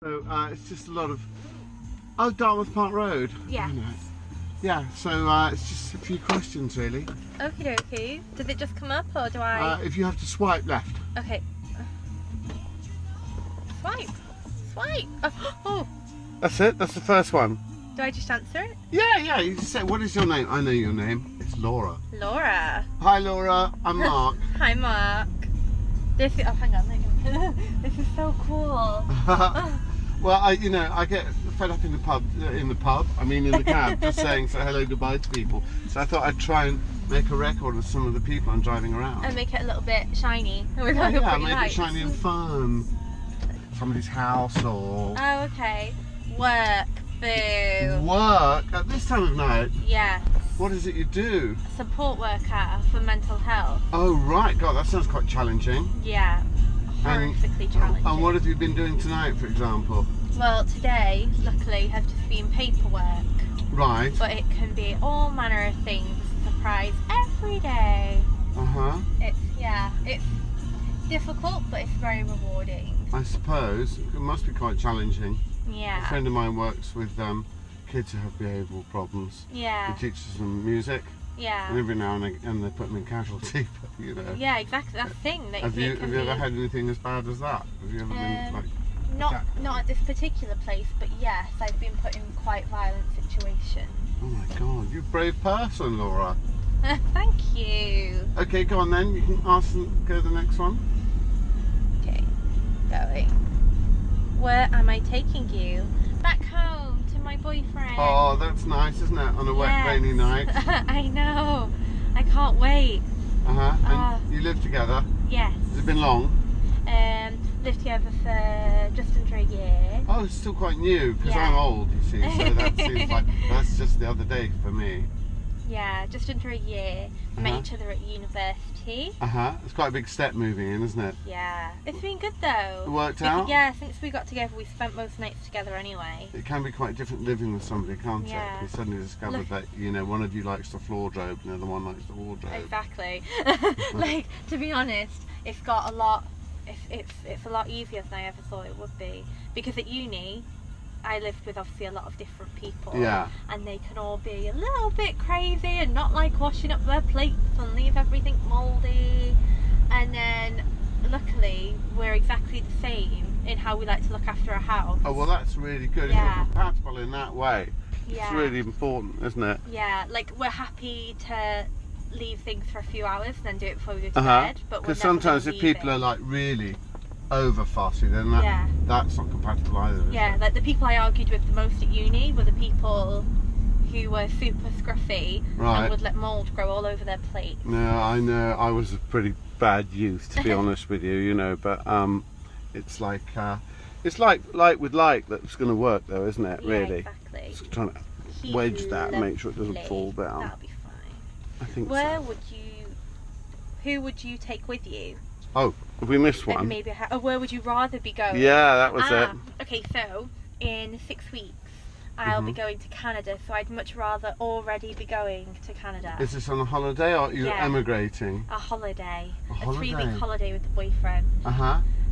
So it's just a lot of... Oh, Dartmouth Park Road. Yeah. Yeah, so it's just a few questions really. Okie dokie. Does it just come up or do I... if you have to swipe left. Okay. Swipe. Swipe. Oh. That's it, that's the first one. Do I just answer it? Yeah, you just say, what is your name? I know your name. It's Laura. Laura. Hi Laura, I'm Mark. Hi Mark. This is... Oh, hang on. This is so cool. Well, I get fed up in the pub, in the cab, just saying so hello, goodbye to people. So I thought I'd try and make a record of some of the people I'm driving around. And make it a little bit shiny. With Yeah, make lights. it shiny and fun. Somebody's house or... Oh, okay. Work. Boo. Work? At this time of night? Yes. What is it you do? Support worker for mental health. Oh, right. God, that sounds quite challenging. Yeah. Horrifically challenging. And what have you been doing tonight, for example? Well, today, luckily, has just been paperwork. Right. But it can be all manner of things. Surprise every day. Uh-huh. It's difficult, but it's very rewarding. I suppose. It must be quite challenging. Yeah. A friend of mine works with kids who have behavioural problems. Yeah. He teaches them music. Yeah. And every now and again they put them in casualty, you know. Yeah, exactly. That's the thing. That Have you ever had anything as bad as that? Have you ever been like... Not at this particular place, but yes, I've been put in quite violent situations. Oh my God, you're a brave person, Laura. Thank you. Okay, go on then. You can ask and go to the next one. Okay, going. Where am I taking you? Back home to my boyfriend. Oh, that's nice, isn't it? On a wet, rainy night. I know. I can't wait. And you live together? Yes. Has it been long? Lived together for just under a year. Oh, it's still quite new, because Yeah. I'm old, you see, so that seems like, that's just the other day for me. Yeah, just under a year. Met each other at university. It's quite a big step moving in, isn't it? Yeah. It's been good though. It worked out? Yeah, since we got together we spent most nights together anyway. It can be quite different living with somebody, can't it? Yeah. You suddenly discover that, one of you likes the wardrobe and the other one likes the wardrobe. Exactly. Like, to be honest, it's got a lot... It's a lot easier than I ever thought it would be, because at uni I lived with obviously a lot of different people, and they can all be a little bit crazy and not like washing up their plates and leave everything mouldy, and then luckily we're exactly the same in how we like to look after a house. Oh well, that's really good. Yeah. If you're compatible in that way, Yeah. it's really important, isn't it? Yeah, like we're happy to leave things for a few hours and then do it before we go to bed, but because sometimes if people are like really over fussy, then that's not compatible either. Yeah, like the people I argued with the most at uni were the people who were super scruffy and would let mould grow all over their plate. No, I know. I was a pretty bad youth, to be honest with you, but it's like with like that's going to work though, isn't it? Yeah, really. Exactly. Just trying to wedge that and make sure it doesn't fall down. That'll be fine. I think who would you take with you? Oh, have we missed one? Maybe. Where would you rather be going? Yeah, that was it. Okay, so in 6 weeks I'll be going to Canada, so I'd much rather already be going to Canada. Is this on a holiday or are you emigrating? A holiday. A holiday? 3-week holiday with the boyfriend.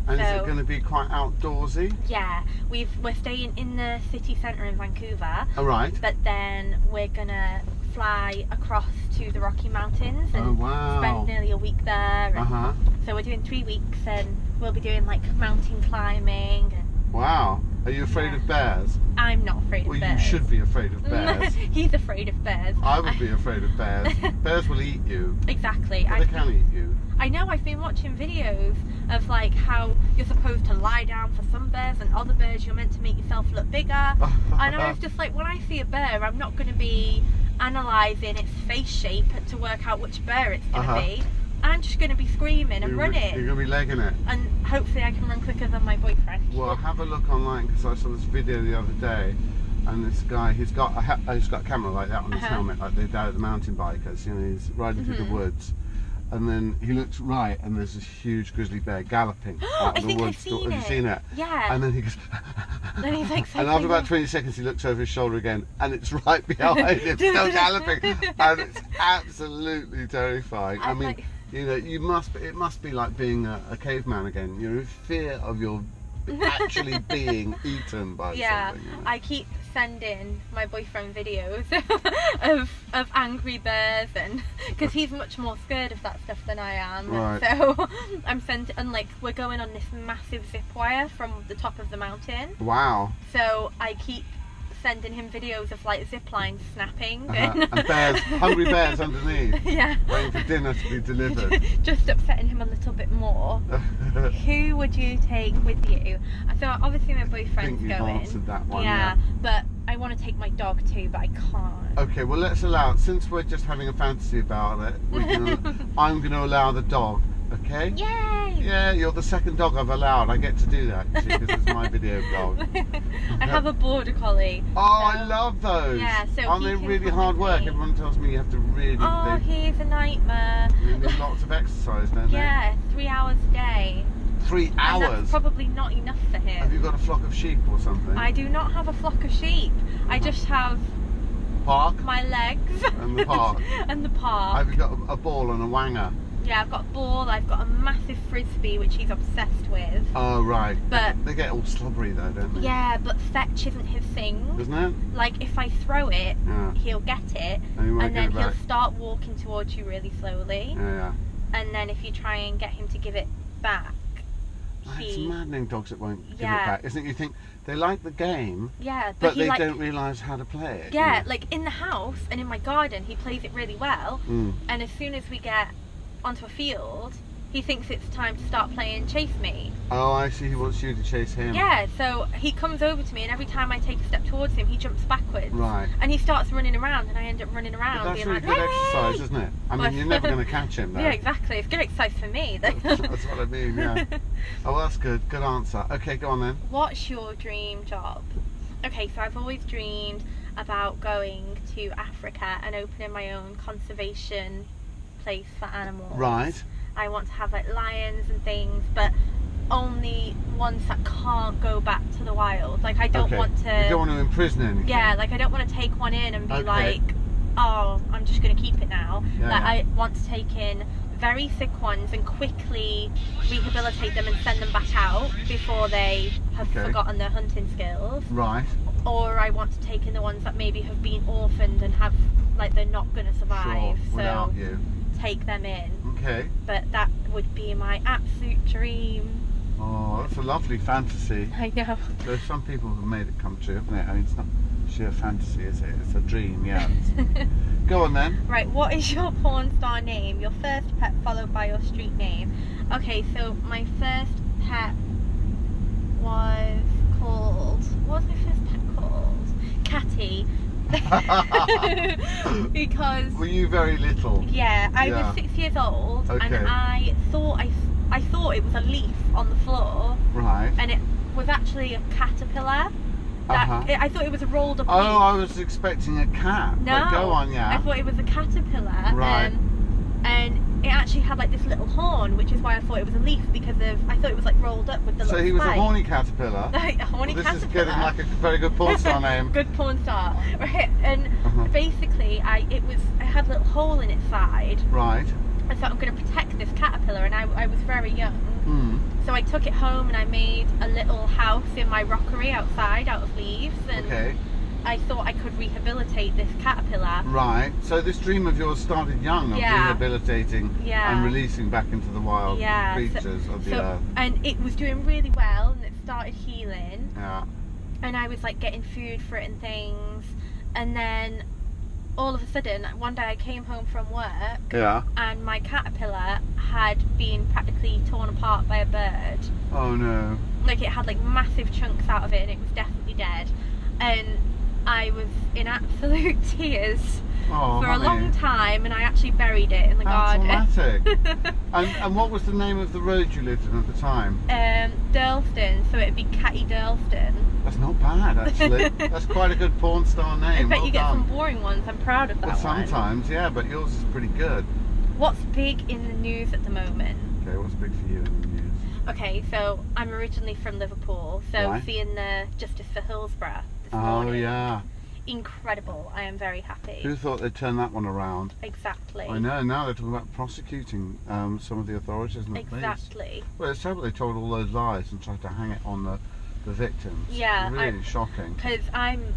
And is it going to be quite outdoorsy? Yeah, we're staying in the city centre in Vancouver. Oh, right. But then we're gonna fly across to the Rocky Mountains and spend nearly a week there. And so we're doing 3 weeks, and we'll be doing like mountain climbing. And wow. Are you afraid of bears? I'm not afraid of bears. Well, you should be afraid of bears. He's afraid of bears. I would be afraid of bears. Bears will eat you. Exactly. Well, they can eat you. I know, I've been watching videos of like how you're supposed to lie down for some bears, and other bears you're meant to make yourself look bigger. And I was just like, when I see a bear, I'm not going to be analysing its face shape to work out which bear it's going to be. I'm just going to be screaming and running. You're going to be legging it. And hopefully I can run quicker than my boyfriend. Well, have a look online, because I saw this video the other day, and this guy, he's got a camera like that on his helmet, like they do at the mountain bikers. He's riding through the woods, and then he looks right, and there's this huge grizzly bear galloping out of the woods. Have you seen it? Yeah. And then he goes, then he's like, and after about 20 seconds, he looks over his shoulder again, and it's right behind him, still galloping, and it's absolutely terrifying. I mean, it must be like being a caveman again. You're in fear of your actually being eaten by something. You know? I keep sending my boyfriend videos of angry bears, and because he's much more scared of that stuff than I am. Right. So I'm and like we're going on this massive zip wire from the top of the mountain. Wow. So I keep sending him videos of like zip lines snapping and bears, hungry bears underneath, waiting for dinner to be delivered. Just upsetting him a little bit more. Who would you take with you? So obviously my boyfriend's I think you've going. answered that one. Yeah, but I want to take my dog too, but I can't. Okay, well let's allow, since we're just having a fantasy about it, I'm going to allow the dog. Okay? Yay! Yeah, you're the second dog I've allowed. I get to do that, you see, because it's my video dog. I have a border collie. Oh, so, I love those. Yeah, so aren't they really hard work? Everyone tells me you have to really. Oh, he's a nightmare. They need lots of exercise, don't they? Yeah, 3 hours a day. 3 hours? And that's probably not enough for him. Have you got a flock of sheep or something? I do not have a flock of sheep. I just have park, my legs and the park. And the park. Have you got a ball and a wanger? Yeah, I've got a ball, I've got a massive frisbee which he's obsessed with. Oh right. But they get all slobbery though, don't they? Yeah, but fetch isn't his thing. Isn't it? Like if I throw it, he'll get it and then he'll start walking towards you really slowly. Yeah. And then if you try and get him to give it back, it's maddening, dogs that won't give it back, isn't it? You think they like the game, but they don't realise how to play it. Yeah, like in the house and in my garden he plays it really well, and as soon as we get onto a field he thinks it's time to start playing chase me. Oh, I see, he wants you to chase him. Yeah, so he comes over to me and every time I take a step towards him he jumps backwards. Right. And he starts running around and I end up running around. But that's being really like, good exercise, isn't it? I mean, you're never going to catch him though. Yeah, exactly. It's good exercise for me. That's what I mean, yeah. Oh, well, that's good. Good answer. Okay, go on then. What's your dream job? Okay, so I've always dreamed about going to Africa and opening my own conservation place for animals. Right. I want to have like lions and things, but only ones that can't go back to the wild. Like I don't want to. You don't want to imprison anything. Yeah, like I don't want to take one in and be like, oh, I'm just going to keep it now. I want to take in very sick ones and quickly rehabilitate them and send them back out before they have forgotten their hunting skills. Right. Or I want to take in the ones that maybe have been orphaned and have like they're not going to survive. Sure, without you. Take them in. Okay. But that would be my absolute dream. Oh, that's a lovely fantasy. I know. There's some people who've made it come true, haven't it? I mean, it's not sheer fantasy, is it? It's a dream, yeah. Go on then. Right, what is your porn star name? Your first pet followed by your street name. Okay, so my first pet was called... What was my first pet called? Catty. Because... Were you very little? Yeah, I was 6 years old and I thought it was a leaf on the floor. Right. And it was actually a caterpillar. I thought it was a rolled up leaf. Oh, I was expecting a cat. No, but go on, yeah. I thought it was a caterpillar. Right. And it actually had like this little horn, which is why I thought it was a leaf, because I thought it was like rolled up with the little So he was spike. a horny caterpillar. A horny caterpillar. This is getting like a very good porn star name. Good porn star. Right. And basically I had a little hole in its side. Right. I thought I'm going to protect this caterpillar, and I was very young. So I took it home and I made a little house in my rockery outside out of leaves, and I thought I could rehabilitate this caterpillar. Right, so this dream of yours started young, of rehabilitating and releasing back into the wild creatures of the earth. And it was doing really well and it started healing. Yeah. And I was like getting food for it and things, and then all of a sudden, one day I came home from work and my caterpillar had been practically torn apart by a bird. Oh no. Like it had like massive chunks out of it and it was definitely dead. And I was in absolute tears for a long time, and I actually buried it in the garden. Dramatic. and what was the name of the road you lived in at the time? Durlston, so it'd be Catty Durlston. That's not bad, actually. That's quite a good porn star name. I bet you get some boring ones. I'm proud of that one. Sometimes, yeah, but yours is pretty good. What's big in the news at the moment? Okay, what's big for you in the news? Okay, so I'm originally from Liverpool, so seeing the Justice for Hillsborough this morning, incredible. I am very happy. Who thought they'd turn that one around? Exactly. I know, now they're talking about prosecuting some of the authorities and the police. Exactly. Well, it's terrible they told all those lies and tried to hang it on the victims. Yeah. Really shocking. Because I'm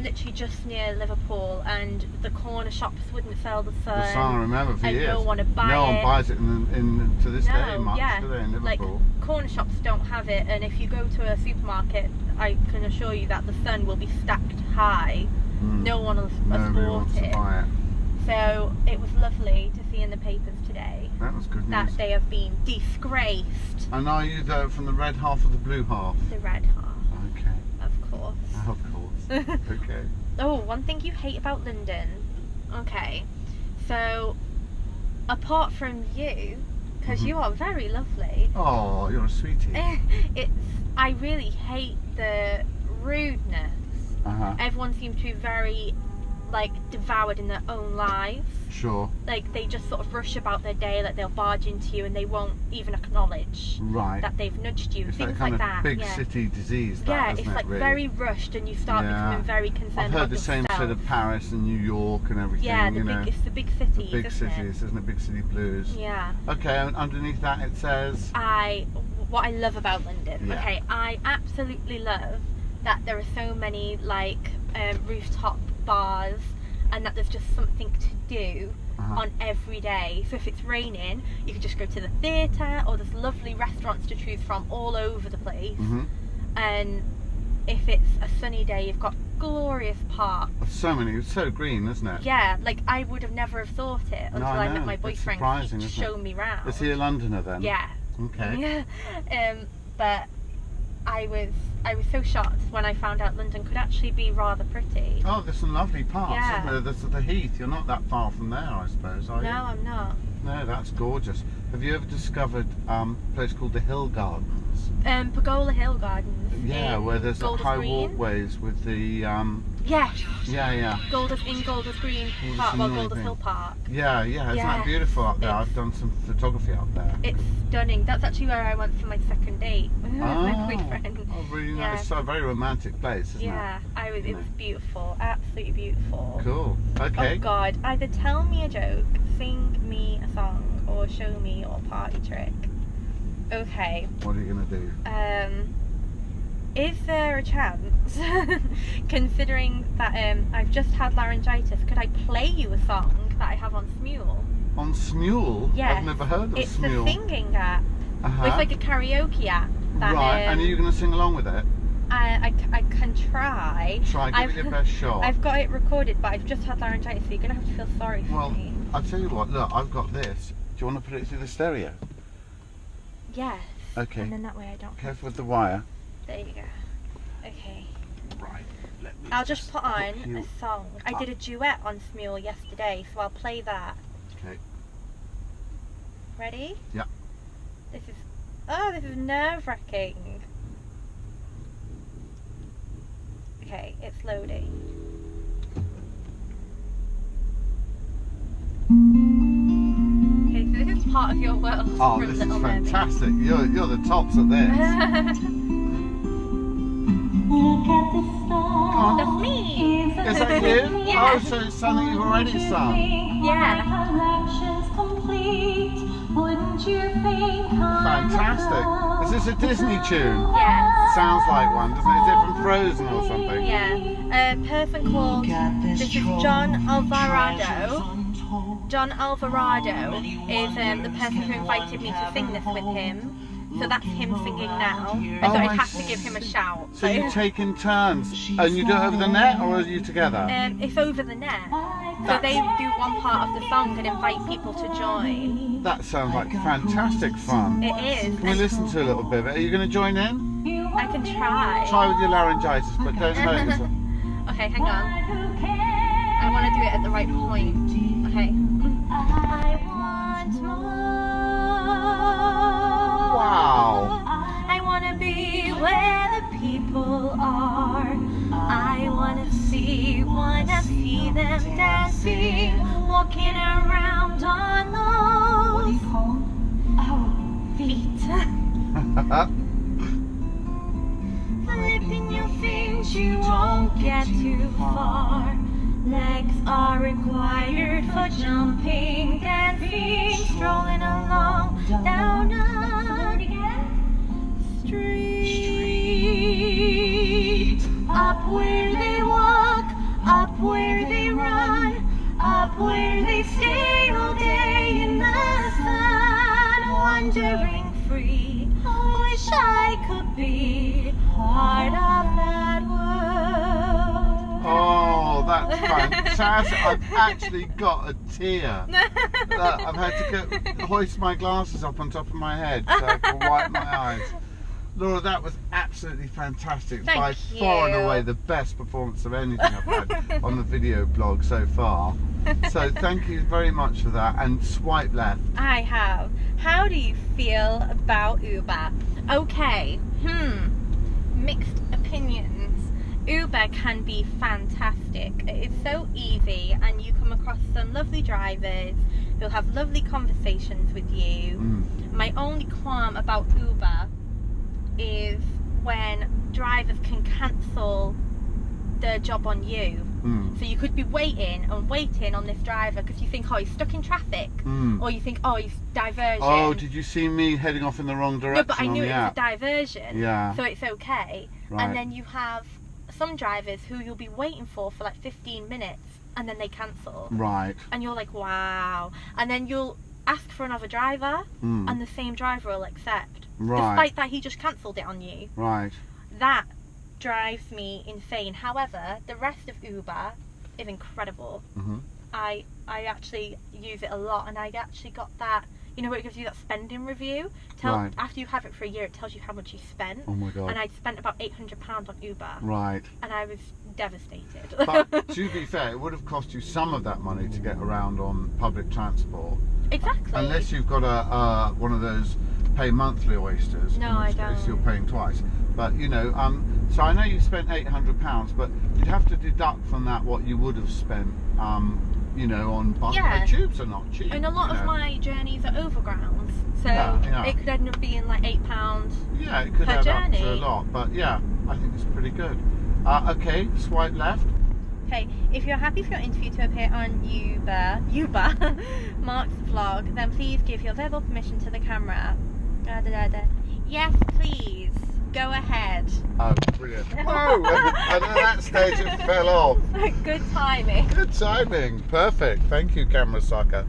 literally just near Liverpool, and the corner shops wouldn't sell the Sun. The Sun, I remember, for and years. no one would buy No one buys it to this day much, yeah. do they, in Liverpool? Like, corner shops don't have it, and if you go to a supermarket, I can assure you that the Sun will be stacked high. No one will wants bought to buy it. So it was lovely to see in the papers today that was good news. that they have been disgraced. And are you from the red half or the blue half? The red half. Okay. Of course. Of course. Okay. Oh, one thing you hate about London. Okay. So, apart from you, because you are very lovely. Oh, you're a sweetie. I really hate the rudeness. Everyone seems to be very, like, devoured in their own lives. Sure. Like, they just sort of rush about their day, like they'll barge into you and they won't even acknowledge that they've nudged you. It's things that kind like of that. big city disease, it's isn't like it, really? very rushed, and you start becoming very concerned. I've heard about the same yourself. sort of Paris and New York and everything. Yeah, it's the big cities, the big isn't cities, isn't it? Big city blues. Yeah. Okay, and underneath that it says. What I love about London. Yeah. Okay, I absolutely love that there are so many like rooftop bars, and that there's just something to do on every day. So if it's raining, you can just go to the theatre, or there's lovely restaurants to choose from all over the place. And if it's a sunny day, you've got glorious parks. So many, it's so green, isn't it? Yeah, like I would have never have thought it until I met my boyfriend. He showed me round. Is he a Londoner then? Yeah. Okay. But I was so shocked when I found out London could actually be rather pretty. Oh, there's some lovely parts, isn't there? There's the Heath. You're not that far from there, I suppose, are you? No, I'm not. No, that's gorgeous. Have you ever discovered a place called the Hill Gardens? Pergola Hill Gardens. Yeah, where there's high Green. walkways with the Yes. Yeah. Golders Green Park, Golders Hill Park. Yeah, isn't that beautiful up there? I've done some photography up there. It's stunning. That's actually where I went for my second date with my boyfriend. Oh, really nice. It's a very romantic place, isn't it? Yeah, it was beautiful. Absolutely beautiful. Cool. Okay. Oh God, either tell me a joke, sing me a song, or show me your party trick. Okay. What are you going to do? Is there a chance, considering that I've just had laryngitis, could I play you a song that I have on Smule? On Smule? Yes. I've never heard of Smule. It's the singing app. It's like a karaoke app. Right, and are you going to sing along with it? I can try. Give it your best shot. I've got it recorded, but I've just had laryngitis, so you're going to have to feel sorry for me. Well, I'll tell you what, look, I've got this. Do you want to put it through the stereo? Yes. Okay. And then that way I don't... Careful with the wire. There you go. Okay. Right. I'll just put on a song. I did a duet on Smule yesterday, so I'll play that. Okay. Ready? Yeah. This is nerve-wracking. Okay, it's loading. Okay, so this is part of your world. Oh, this is fantastic. You're the tops at this. Look at the stars. That's me. Is that you? Yeah. Oh, so it's something you've already sung. Yeah. Fantastic. Is this a Disney tune? Yeah. Sounds like one, doesn't it? Is it from Frozen or something? Yeah. A person called, this is John Alvarado. John Alvarado is the person who invited me to sing this with him. So that's him singing now. I thought I'd have to give him a shout. So you take in turns, and you do it over the net, or are you together? It's over the net. So they do one part of the song and invite people to join. That sounds like fantastic fun. It is. Can we listen to a little bit of it? Are you going to join in? I can try. Try with your laryngitis, but don't hurt yourself. Okay, hang on. I want to do it at the right point. Okay. I want more. Wow. I want to be where the people are. I want to see them dancing, walking around on those feet. Flipping your things you won't Don't get too far. Legs are required for jumping, dancing, strolling along down a street. Up where they walk, up where they run, up where they stay all day in the sun, wandering free. Wish I could be part of that world. Oh, that's fantastic. I've actually got a tear. I've had to hoist my glasses up on top of my head so I can wipe my eyes. Laura, that was absolutely fantastic. By far and away the best performance of anything I've had on the video blog so far. So thank you very much for that. And swipe left. I have. How do you feel about Uber? Okay, mixed opinions. Uber can be fantastic. It is so easy and you come across some lovely drivers who'll have lovely conversations with you. My only qualm about Uber is when drivers can cancel their job on you. So you could be waiting and waiting on this driver because you think, oh, he's stuck in traffic, or you think, oh, he's diversion. Oh, did you see me heading off in the wrong direction? No, but I knew it was a diversion, yeah. So it's okay. Right. And then you have some drivers who you'll be waiting for like 15 minutes and then they cancel. Right. And you're like, wow. And then you'll ask for another driver and the same driver will accept. Right. Despite that he just cancelled it on you. Right. That drives me insane. However, the rest of Uber is incredible. I actually use it a lot, and I actually got that, you know, where it gives you that spending review. Right. After you have it for a year, it tells you how much you spent. Oh my God. And I spent about £800 on Uber. Right. And I was devastated. But to be fair, it would have cost you some of that money to get around on public transport. Exactly. Unless you've got a one of those pay monthly oysters. No, in which I don't. case you're paying twice. But you know, so I know you spent £800, but you'd have to deduct from that what you would have spent, you know, on bus. Yeah. The tubes are not cheap. And a lot of my journeys are overgrounds, so Yeah. it could end up being like £8. Yeah, it could per add journey. up to a lot, but yeah, I think it's pretty good. Okay, swipe left. Okay, if you're happy for your interview to appear on Uber, Mark's vlog, then please give your verbal permission to the camera. Yes, please. Go ahead. Oh, brilliant. Whoa! And at that stage it fell off. Good timing. Good timing. Perfect. Thank you, camera sucker.